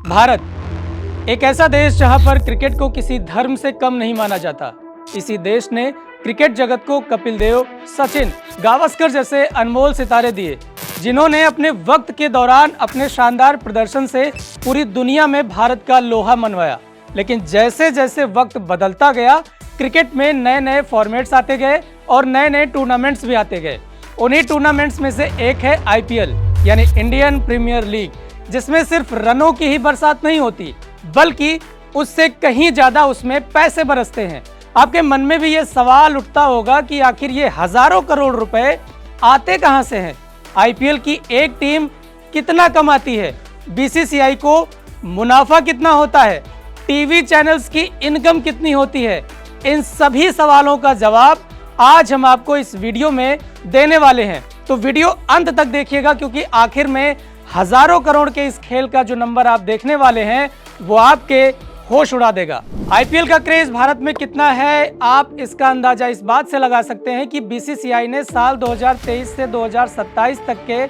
भारत एक ऐसा देश जहां पर क्रिकेट को किसी धर्म से कम नहीं माना जाता। इसी देश ने क्रिकेट जगत को कपिल देव, सचिन, गावस्कर जैसे अनमोल सितारे दिए, जिन्होंने अपने वक्त के दौरान अपने शानदार प्रदर्शन से पूरी दुनिया में भारत का लोहा मनवाया। लेकिन जैसे जैसे वक्त बदलता गया, क्रिकेट में नए नए फॉर्मेट्स आते गए और नए नए टूर्नामेंट्स भी आते गए। उन्हीं टूर्नामेंट्स में से एक है आईपीएल यानी इंडियन प्रीमियर लीग, जिसमें सिर्फ रनों की ही बरसात नहीं होती, बल्कि उससे कहीं ज्यादा उसमें पैसे बरसते हैं। आपके मन में भी ये सवाल उठता होगा कि आखिर ये हजारों करोड़ रुपए आते कहां से हैं? आईपीएल की एक टीम कितना कमाती है? बीसीसीआई को मुनाफा कितना होता है? टीवी चैनल्स की इनकम कितनी होती है? इन सभी सवालों का जवाब आज हम आपको इस वीडियो में देने वाले हैं। तो वीडियो अंत तक देखिएगा, क्योंकि आखिर में हजारों करोड़ के इस खेल का जो नंबर आप देखने वाले हैं वो आपके होश उड़ा देगा। आईपीएल का क्रेज भारत में कितना है, आप इसका अंदाजा इस बात से लगा सकते हैं कि बीसीसीआई ने साल 2023 से 2027 तक के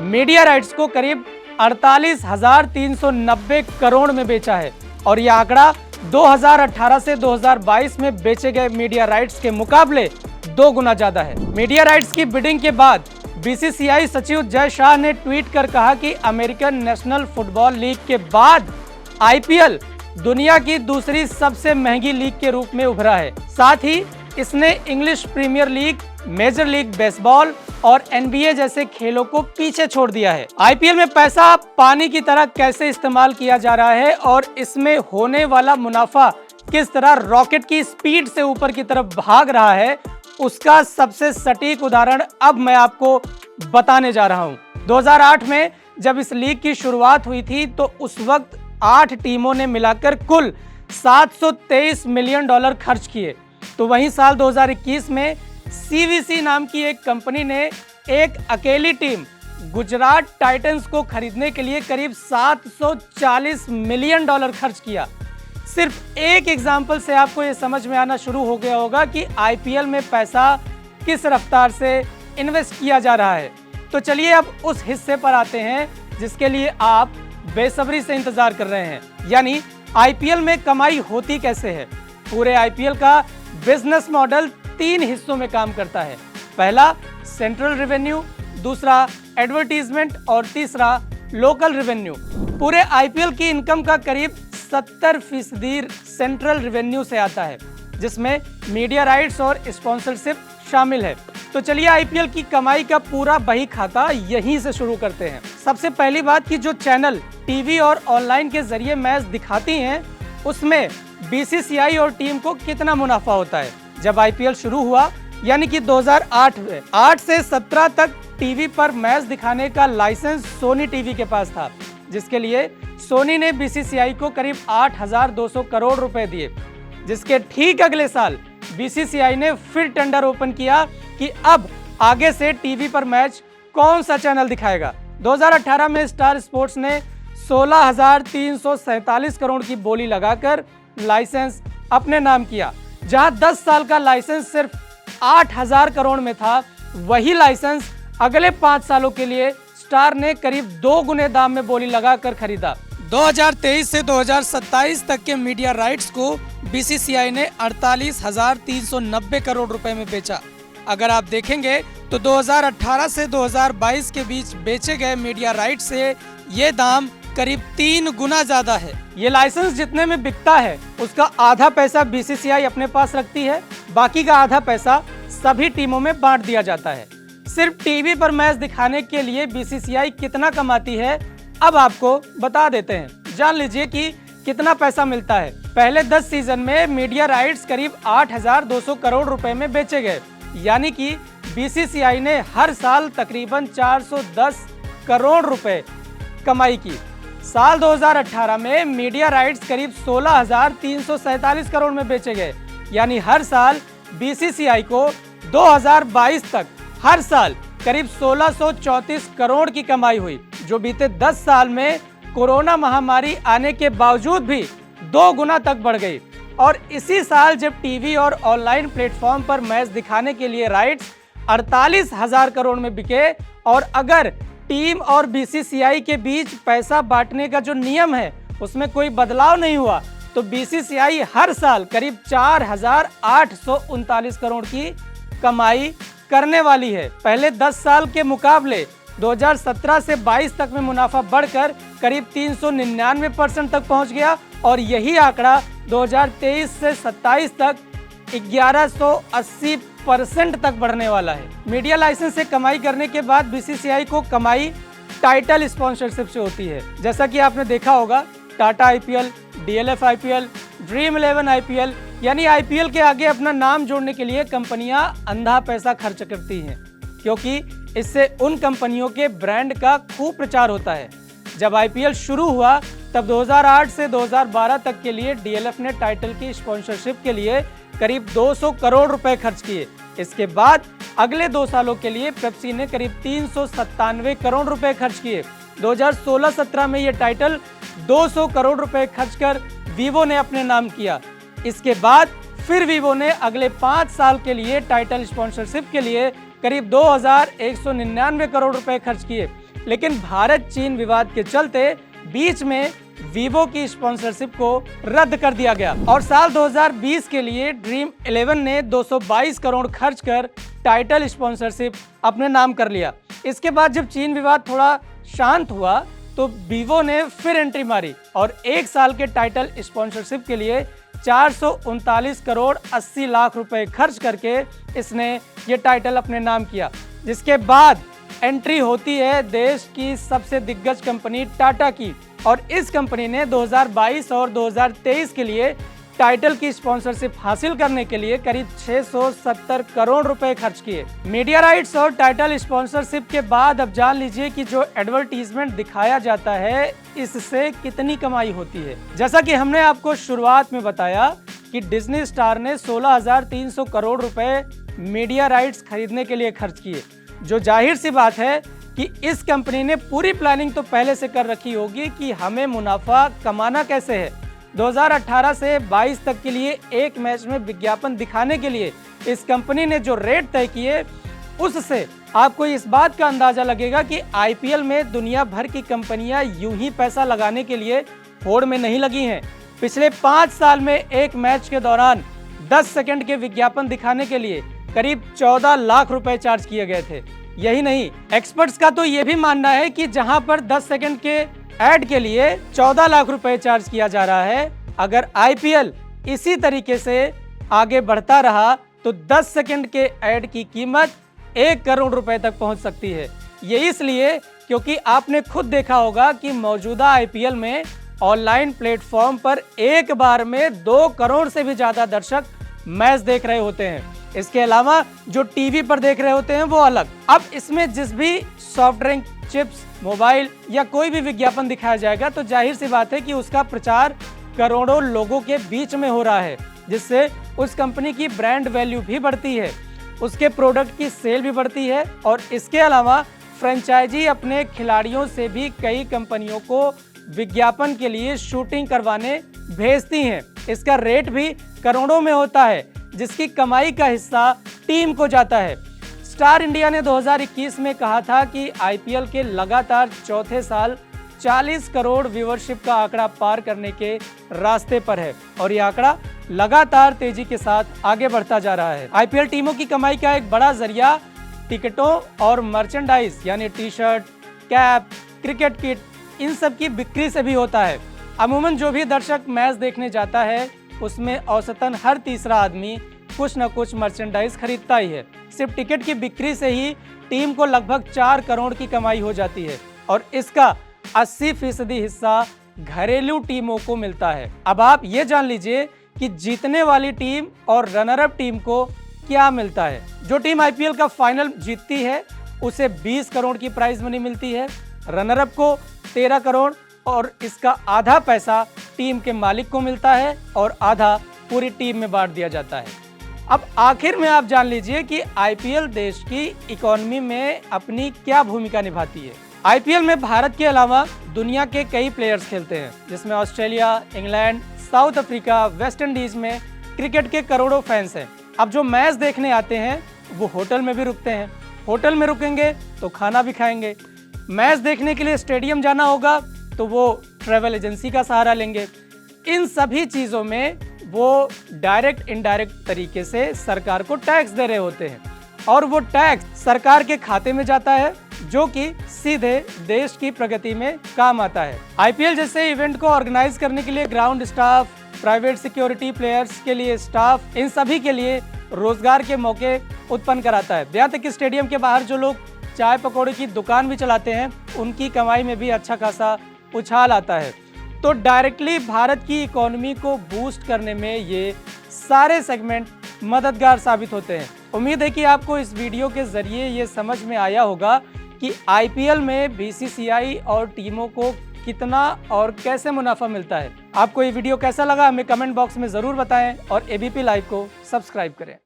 मीडिया राइट्स को करीब 48,390 करोड़ में बेचा है, और यह आंकड़ा 2018 से 2022 में बेचे गए मीडिया राइट्स के मुकाबले 2 गुना ज्यादा है। मीडिया राइट्स की बिडिंग के बाद बीसीसीआई सचिव जय शाह ने ट्वीट कर कहा कि अमेरिकन नेशनल फुटबॉल लीग के बाद आईपीएल दुनिया की दूसरी सबसे महंगी लीग के रूप में उभरा है। साथ ही इसने English Premier League, Major League Baseball और एनबीए जैसे खेलों को पीछे छोड़ दिया है। आईपीएल में पैसा पानी की तरह कैसे इस्तेमाल किया जा रहा है और इसमें होने वाला मुनाफा किस तरह रॉकेट की स्पीड से ऊपर की तरफ भाग रहा है, उसका सबसे सटीक उदाहरण अब मैं आपको बताने जा रहा हूं। 2008 में जब इस लीग की शुरुआत हुई थी तो उस वक्त 8 टीमों ने मिलाकर कुल $723 मिलियन खर्च किए। तो वहीं साल 2021 में सीवीसी नाम की एक कंपनी ने एक अकेली टीम गुजरात टाइटंस को खरीदने के लिए करीब $740 मिलियन खर्च किया। सिर्फ एक एग्जाम्पल से आपको ये समझ में आना शुरू हो गया होगा कि आईपीएल में पैसा किस रफ्तार से इन्वेस्ट किया जा रहा है। तो चलिए अब उस हिस्से पर आते हैं जिसके लिए आप बेसब्री से इंतजार कर रहे हैं, यानी आईपीएल में कमाई होती कैसे है। पूरे आईपीएल का बिजनेस मॉडल 3 हिस्सों में काम करता है। पहला सेंट्रल रेवेन्यू, दूसरा एडवर्टीजमेंट और तीसरा लोकल रेवेन्यू। पूरे आईपीएल की इनकम का करीब 70% सेंट्रल रेवेन्यू से आता है, जिसमें मीडिया राइट्स और स्पॉन्सरशिप शामिल है। तो चलिए आईपीएल की कमाई का पूरा बही खाता यहीं से शुरू करते हैं। सबसे पहली बात कि जो चैनल टीवी और ऑनलाइन के जरिए मैच दिखाती हैं, उसमें बीसीसीआई और टीम को कितना मुनाफा होता है। जब आईपीएल शुरू हुआ यानी कि 2008 में 8 से 17 तक टीवी पर मैच दिखाने का लाइसेंस सोनी टीवी के पास था, जिसके लिए सोनी ने बीसीसीआई को करीब 8,200 करोड़ रुपए दिए। जिसके ठीक अगले साल बीसीसीआई ने फिर टेंडर ओपन किया कि अब आगे से टीवी पर मैच कौन सा चैनल दिखाएगा। 2018 में स्टार स्पोर्ट्स ने 16,347 करोड़ की बोली लगाकर लाइसेंस अपने नाम किया। जहां 10 साल का लाइसेंस सिर्फ 8,000 करोड़ में था, वही लाइसेंस अगले 5 सालों के लिए स्टार ने करीब 2 गुने दाम में बोली लगाकर खरीदा। 2023 से 2027 तक के मीडिया राइट्स को बीसीसीआई ने 48,390 करोड़ रुपए में बेचा। अगर आप देखेंगे तो 2018 से 2022 के बीच बेचे गए मीडिया राइट्स से ये दाम करीब 3 गुना ज्यादा है। ये लाइसेंस जितने में बिकता है उसका आधा पैसा बीसीसीआई अपने पास रखती है, बाकी का आधा पैसा सभी टीमों में बांट दिया जाता है। सिर्फ टीवी पर मैच दिखाने के लिए बीसीसीआई कितना कमाती है, अब आपको बता देते हैं। जान लीजिए कि कितना पैसा मिलता है। पहले 10 सीजन में मीडिया राइट्स करीब 8,200 करोड़ रुपए में बेचे गए, यानी कि बीसीसीआई ने हर साल तकरीबन 410 करोड़ रुपए कमाई की। साल 2018 में मीडिया राइट्स करीब 16,347 करोड़ में बेचे गए, यानी हर साल बीसीसीआई को 2022 तक हर साल करीब 1634 करोड़ की कमाई हुई, जो बीते 10 साल में कोरोना महामारी आने के बावजूद भी 2 गुना तक बढ़ गई। और इसी साल जब टीवी और ऑनलाइन प्लेटफॉर्म पर मैच दिखाने के लिए राइट्स 48,000 करोड़ में बिके, और अगर टीम और बीसीसीआई के बीच पैसा बांटने का जो नियम है उसमें कोई बदलाव नहीं हुआ तो बीसीसीआई हर साल करीब 4,839 करोड़ की कमाई करने वाली है। पहले 10 साल के मुकाबले 2017 से 22 तक में मुनाफा बढ़कर करीब 399% तक पहुंच गया और यही आंकड़ा 2023 से 27 तक 1180% तक बढ़ने वाला है। मीडिया लाइसेंस से कमाई करने के बाद बीसीसीआई को कमाई टाइटल स्पॉन्सरशिप से होती है। जैसा कि आपने देखा होगा, Tata IPL, DLF IPL, dream 11 IPL, यानी आईपीएल के आगे अपना नाम जोड़ने के लिए कंपनियां अंधा पैसा खर्च करती हैं, क्योंकि इससे उन कंपनियों के ब्रांड का खूब प्रचार होता है। जब आईपीएल शुरू हुआ तब 2008 से 2012 तक के लिए डीएलएफ ने टाइटल की स्पॉन्सरशिप के लिए करीब 200 करोड़ रुपए खर्च किए। इसके बाद अगले 2 सालों के लिए पेप्सी ने करीब 397 करोड़ रुपए खर्च किए। 2016-17 में यह टाइटल 200 करोड़ रुपए खर्च कर वीवो ने अपने नाम किया। इसके बाद फिर वीवो ने अगले 5 साल के लिए टाइटल स्पॉन्सरशिप के लिए करीब 2,199 करोड़ रुपए खर्च किए। लेकिन भारत चीन विवाद के चलते बीच में वीवो की स्पॉन्सरशिप को रद्द कर दिया गया और साल 2020 के लिए ड्रीम 11 ने 222 करोड़ खर्च कर टाइटल स्पॉन्सरशिप अपने नाम कर लिया। इसके बाद जब चीन विवाद थोड़ा शांत हुआ तो वीवो ने फिर एंट्री मारी और 1 साल के टाइटल स्पॉन्सरशिप के लिए 439 करोड़ 80 लाख रुपए खर्च करके इसने ये टाइटल अपने नाम किया। जिसके बाद एंट्री होती है देश की सबसे दिग्गज कंपनी टाटा की और इस कंपनी ने 2022 और 2023 के लिए टाइटल की स्पॉन्सरशिप हासिल करने के लिए करीब 670 करोड़ रुपए खर्च किए। मीडिया राइट्स और टाइटल स्पॉन्सरशिप के बाद अब जान लीजिए कि जो एडवर्टीजमेंट दिखाया जाता है इससे कितनी कमाई होती है। जैसा कि हमने आपको शुरुआत में बताया कि डिज्नी स्टार ने 16,300 करोड़ रुपए मीडिया राइट्स खरीदने के लिए खर्च किए, जो जाहिर सी बात है कि इस कंपनी ने पूरी प्लानिंग तो पहले से कर रखी होगी कि हमें मुनाफा कमाना कैसे है। 2018 से 22 तक के लिए एक मैच में विज्ञापन दिखाने के लिए इस कंपनी ने जो रेट तय किए उससे आपको इस बात का अंदाजा लगेगा कि आईपीएल में दुनिया भर की कंपनियां यूं ही पैसा लगाने के लिए होड़ में नहीं लगी हैं। पिछले 5 साल में एक मैच के दौरान 10 सेकंड के विज्ञापन दिखाने के लिए करीब 14 लाख रुपए चार्ज किए गए थे। यही नहीं, एक्सपर्ट्स का तो ये भी मानना है कि जहां पर 10 सेकंड के ऐड के लिए 14 लाख रुपए चार्ज किया जा रहा है, अगर आईपीएल इसी तरीके से आगे बढ़ता रहा तो 10 सेकंड के ऐड की कीमत 1 करोड़ रुपए तक पहुंच सकती है। ये इसलिए क्योंकि आपने खुद देखा होगा कि मौजूदा आईपीएल में ऑनलाइन प्लेटफॉर्म पर एक बार में 2 करोड़ से भी ज्यादा दर्शक मैच देख रहे होते हैं। इसके अलावा जो टीवी पर देख रहे होते हैं वो अलग। अब इसमें जिस भी सॉफ्ट ड्रिंक, चिप्स, मोबाइल या कोई भी विज्ञापन दिखाया जाएगा तो जाहिर सी बात है कि उसका प्रचार करोड़ों लोगों के बीच में हो रहा है, जिससे उस कंपनी की ब्रांड वैल्यू भी बढ़ती है, उसके प्रोडक्ट की सेल भी बढ़ती है और इसके अलावा फ्रेंचाइजी अपने खिलाड़ियों से भी कई कंपनियों को विज्ञापन के लिए शूटिंग करवाने भेजती हैं। इसका रेट भी करोड़ों में होता है, जिसकी कमाई का हिस्सा टीम को जाता है। स्टार इंडिया ने 2021 में कहा था कि आईपीएल के लगातार चौथे साल 40 करोड़ व्यूअरशिप का आंकड़ा पार करने के रास्ते पर है और यह आंकड़ा लगातार तेजी के साथ आगे बढ़ता जा रहा है। आईपीएल टीमों की कमाई का एक बड़ा जरिया टिकटों और मर्चेंडाइज यानी T shirt, cap, cricket kit, इन सब की बिक्री से भी होता है। अमूमन जो भी दर्शक मैच देखने जाता है उसमें औसतन हर तीसरा आदमी कुछ न कुछ मर्चेंडाइज खरीदता ही है। सिर्फ टिकट की बिक्री से ही टीम को लगभग 4 करोड़ की कमाई हो जाती है और इसका 80% हिस्सा घरेलू टीमों को मिलता है। अब आप ये जान लीजिए कि जीतने वाली टीम और रनर अप टीम को क्या मिलता है। जो टीम आईपीएल का फाइनल जीतती है उसे 20 करोड़ की प्राइज मनी मिलती है, रनर अप को 13 करोड़ और इसका आधा पैसा टीम के मालिक को मिलता है और आधा पूरी टीम में बांट दिया जाता है। अब आखिर में आप जान लीजिए कि आईपीएल देश की इकोनॉमी में अपनी क्या भूमिका निभाती है। आईपीएल में भारत के अलावा दुनिया के कई प्लेयर्स खेलते हैं, जिसमें Australia, England, south Africa, West Indies में क्रिकेट के करोड़ों फैंस हैं। अब जो मैच देखने आते हैं वो होटल में भी रुकते हैं, होटल में रुकेंगे तो खाना भी खाएंगे। मैच देखने के लिए स्टेडियम जाना होगा तो वो ट्रैवल एजेंसी का सहारा लेंगे। इन सभी चीज़ों में वो डायरेक्ट इनडायरेक्ट तरीके से सरकार को टैक्स दे रहे होते हैं और वो टैक्स सरकार के खाते में जाता है, जो कि सीधे देश की प्रगति में काम आता है। आईपीएल जैसे इवेंट को ऑर्गेनाइज करने के लिए ground staff, private security, players के लिए स्टाफ, इन सभी के लिए रोजगार के मौके उत्पन्न कराता है। यहाँ तक कि स्टेडियम के बाहर जो लोग चाय पकौड़े की दुकान भी चलाते हैं, उनकी कमाई में भी अच्छा खासा उछाल आता है। तो डायरेक्टली भारत की इकोनॉमी को बूस्ट करने में ये सारे सेगमेंट मददगार साबित होते हैं। उम्मीद है कि आपको इस वीडियो के जरिए ये समझ में आया होगा कि आईपीएल में बीसीसीआई और टीमों को कितना और कैसे मुनाफा मिलता है। आपको ये वीडियो कैसा लगा हमें कमेंट बॉक्स में ज़रूर बताएं और एबीपी लाइव को सब्सक्राइब करें।